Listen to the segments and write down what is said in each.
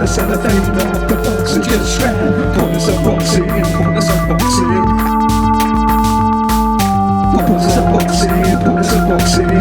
cellophane off the box and just ran. Pointless unboxing, pointless unboxing. Pointless unboxing, pointless unboxing.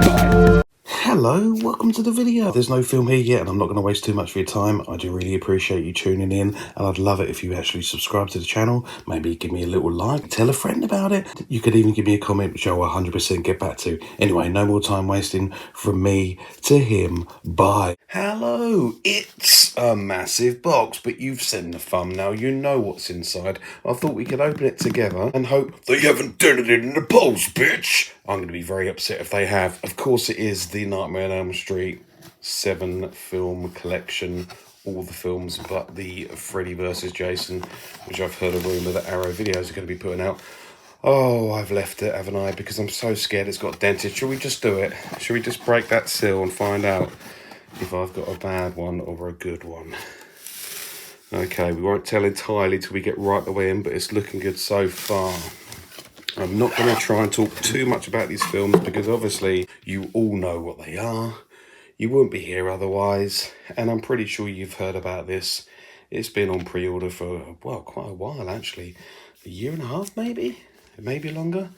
Bye. Hello, welcome to the video. There's no film here yet and I'm not going to waste too much of your time. I do really appreciate you tuning in and I'd love it if you actually subscribe to the channel. Maybe give me a little like, tell a friend about it. You could even give me a comment which I will 100% get back to. Anyway, no more time wasting from me to him. Bye. Hello, it's a massive box, but you've seen the thumbnail, you know what's inside. I thought we could open it together and hope they haven't done it in the post, bitch. I'm going to be very upset if they have. Of course it is the Nightmare on Elm Street 7 film collection. All the films but the Freddy vs. Jason, which I've heard a rumour that Arrow Videos are going to be putting out. Oh, I've left it, haven't I? Because I'm so scared it's got dented. Shall we just do it? Shall we just break that seal and find out if I've got a bad one or a good one? Okay, we won't tell entirely till we get right the way in, but it's looking good so far. I'm not going to try and talk too much about these films because obviously you all know what they are. You wouldn't be here otherwise, and I'm pretty sure you've heard about this. It's been on pre-order for, well, quite a while actually. A year and a half maybe longer.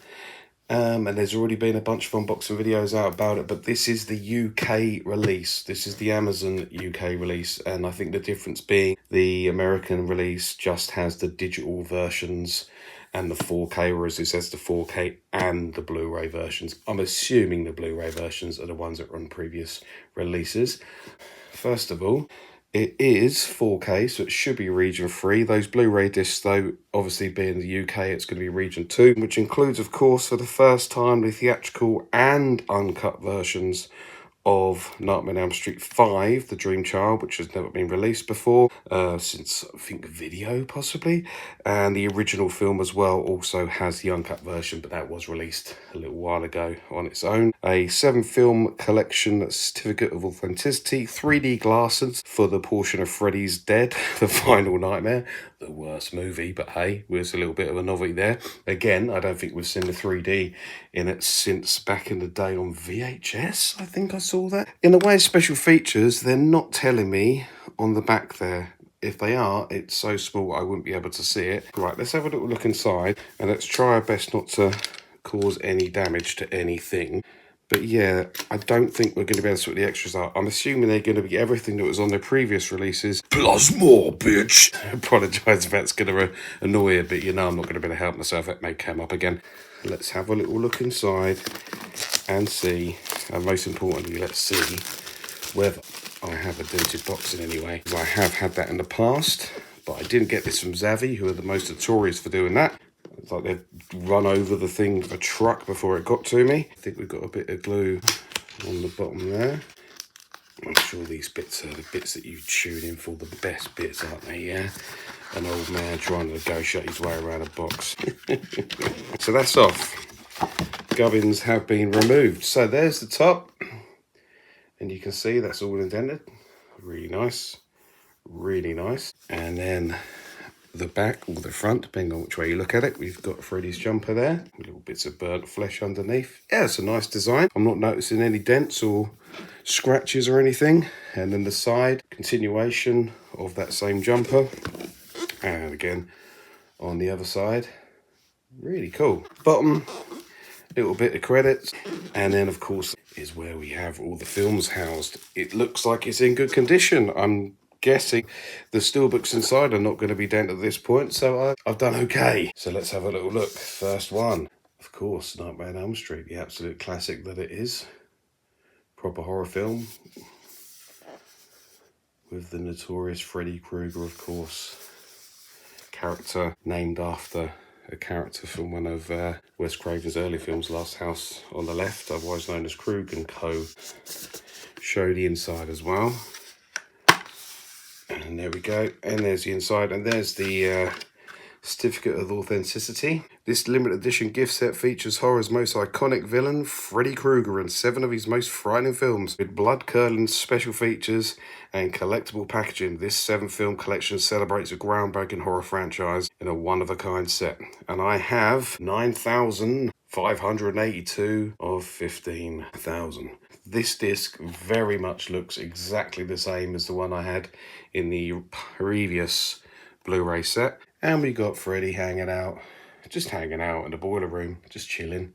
And there's already been a bunch of unboxing videos out about it, but this is the UK release. This is the Amazon UK release, and I think the difference being the American release just has the digital versions and the 4K, whereas this has the 4K and the Blu-ray versions. I'm assuming the Blu-ray versions are the ones that were on previous releases. First of all, it is 4K, so it should be region 3. Those Blu-ray discs, though, obviously being the UK, it's going to be region 2, which includes, of course, for the first time, the theatrical and uncut versions of Nightmare on Elm Street 5, The Dream Child, which has never been released before, since, I think, video, possibly. And the original film as well also has the uncut version, but that was released a little while ago on its own. A 7-film collection certificate of authenticity, 3D glasses for the portion of Freddy's Dead, The Final Nightmare. The worst movie, but hey, there's a little bit of a novelty there. Again, I don't think we've seen the 3D in it since back in the day on VHS. I think I saw that. In the way of special features, they're not telling me on the back there. If they are, it's so small I wouldn't be able to see it. Right, let's have a little look inside and let's try our best not to cause any damage to anything. But yeah, I don't think we're going to be able to sort the extras out. I'm assuming they're going to be everything that was on their previous releases, plus more, bitch. I apologise if that's going to annoy you, but you know I'm not going to be able to help myself. That may come up again. Let's have a little look inside and see, and most importantly, let's see whether I have a dented box in any way. I have had that in the past, but I didn't get this from Zavvi, who are the most notorious for doing that. It's like they'd run over the thing with a truck before it got to me. I think we've got a bit of glue on the bottom there. I'm sure these bits are the bits that you tune in for, the best bits, aren't they, yeah? An old man trying to negotiate his way around a box. So that's off. Gubbins have been removed. So there's the top. And you can see that's all indented. Really nice. Really nice. And then the back or the front, depending on which way you look at it, we've got Freddy's jumper there, little bits of burnt flesh underneath. Yeah, it's a nice design. I'm not noticing any dents or scratches or anything. And then the side, continuation of that same jumper. And again, on the other side, really cool. Bottom, little bit of credits. And then, of course, is where we have all the films housed. It looks like it's in good condition. I'm guessing the steelbooks inside are not going to be dented at this point, so I've done okay. So let's have a little look. First one, of course, Nightmare on Elm Street, the absolute classic that it is. Proper horror film with the notorious Freddy Krueger, of course. Character named after a character from one of Wes Craven's early films, Last House on the Left, otherwise known as Krug & Co. Show the inside as well. And there we go, and there's the inside, and there's the certificate of authenticity. This limited edition gift set features horror's most iconic villain, Freddy Krueger, and 7 of his most frightening films. With blood-curdling special features and collectible packaging, this 7-film collection celebrates a groundbreaking horror franchise in a one-of-a-kind set. And I have 9,582 of 15,000. This disc very much looks exactly the same as the one I had in the previous Blu-ray set. And we got Freddy hanging out in the boiler room, just chilling.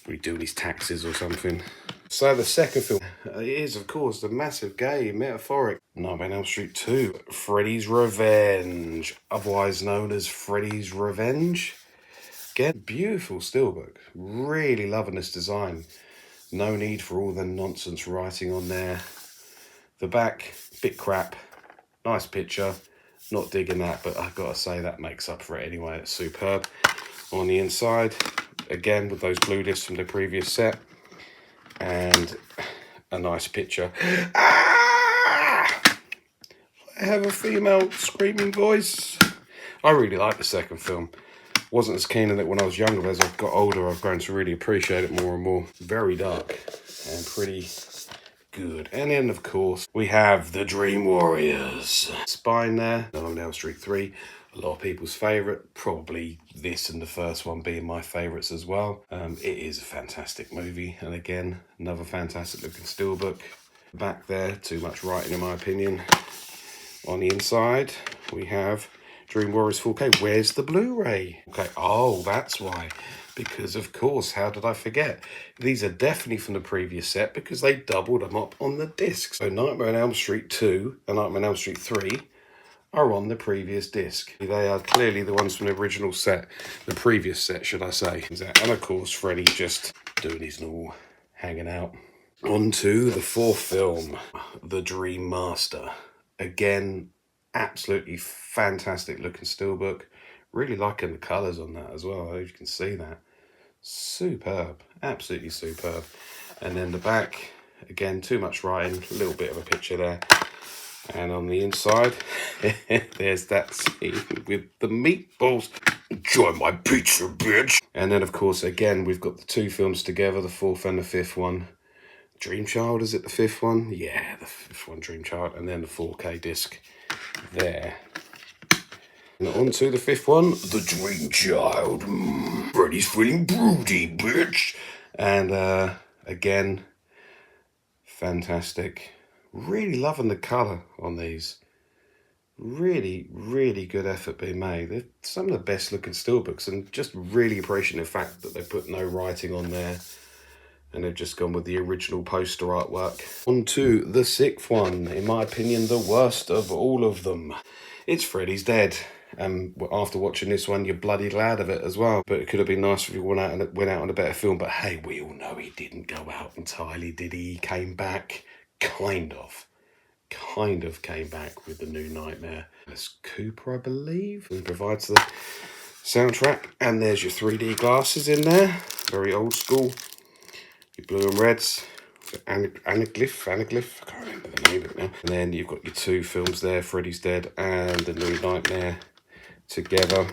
We doing his taxes or something. So the second film is, of course, the massive gay metaphoric Nightmare on Elm Street 2, Freddy's Revenge, otherwise known as Freddy's Revenge. Again, beautiful steelbook. Really loving this design. No need for all the nonsense writing on there. The back, bit crap. Nice picture. Not digging that, but I've got to say that makes up for it anyway. It's superb. On the inside, again with those blue discs from the previous set, and a nice picture. Ah! I have a female screaming voice. I really like the second film. Wasn't as keen on it when I was younger, but as I've got older, I've grown to really appreciate it more and more. Very dark and pretty good. And then, of course, we have the Dream Warriors. Spine there, on Elm Street 3. A lot of people's favourite. Probably this and the first one being my favourites as well. It is a fantastic movie. And again, another fantastic looking steelbook. Back there, too much writing in my opinion. On the inside, we have Dream Warriors 4K. Where's the Blu-ray? Okay, oh, that's why. Because, of course, how did I forget? These are definitely from the previous set because they doubled them up on the disc. So Nightmare on Elm Street 2 and Nightmare on Elm Street 3 are on the previous disc. They are clearly the ones from the original set. The previous set, should I say. And, of course, Freddy just doing his normal hanging out. On to the fourth film, The Dream Master. Again, absolutely fantastic looking steelbook. Really liking the colours on that as well. You can see that. Superb. Absolutely superb. And then the back, again, too much writing. A little bit of a picture there. And on the inside, there's that scene with the meatballs. Enjoy my pizza, bitch. And then, of course, again, we've got the two films together, the fourth and the fifth one. Dream Child, is it the fifth one? Yeah, the fifth one, Dream Child. And then the 4K disc there. And on to the fifth one, The Dream Child. Freddy's feeling broody, bitch. And again, fantastic. Really loving the colour on these. Really, really good effort being made. They're some of the best looking steelbooks, and just really appreciating the fact that they put no writing on there. And they've just gone with the original poster artwork. On to the sixth one, in my opinion, the worst of all of them. It's Freddy's Dead. After watching this one, you're bloody glad of it as well. But it could have been nice if he went out on a better film. But hey, we all know he didn't go out entirely, did he? He came back, kind of came back with the new Nightmare. It's Cooper, I believe, who provides the soundtrack. And there's your 3D glasses in there. Very old school. Your blue and reds. Anaglyph, I can't remember the name of it now. And then you've got your two films there, Freddy's Dead and The New Nightmare, together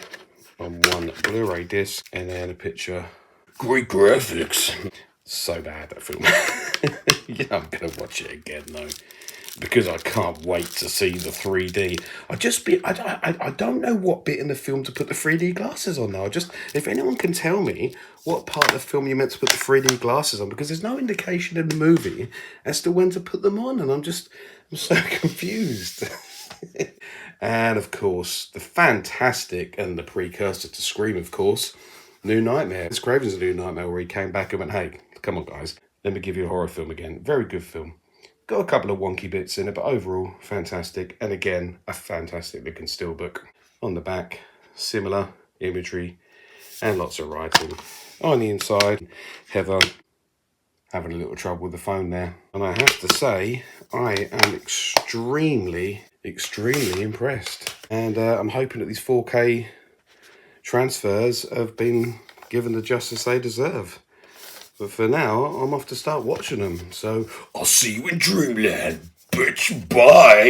on one Blu-ray disc. And then a picture. Great graphics. So bad, that film. Yeah, I'm going to watch it again though, because I can't wait to see the 3D. I don't know what bit in the film to put the 3D glasses on though. If anyone can tell me what part of the film you're meant to put the 3D glasses on, because there's no indication in the movie as to when to put them on, and I'm so confused. And of course, the fantastic and the precursor to Scream, of course, New Nightmare. It's Craven's New Nightmare, where he came back and went, hey, come on guys, let me give you a horror film again. Very good film. Got a couple of wonky bits in it, but overall, fantastic. And again, a fantastic looking steelbook. On the back, similar imagery and lots of writing. On the inside, Heather having a little trouble with the phone there. And I have to say, I am extremely impressed. And I'm hoping that these 4K transfers have been given the justice they deserve. But for now, I'm off to start watching them. So I'll see you in Dreamland, bitch. Bye.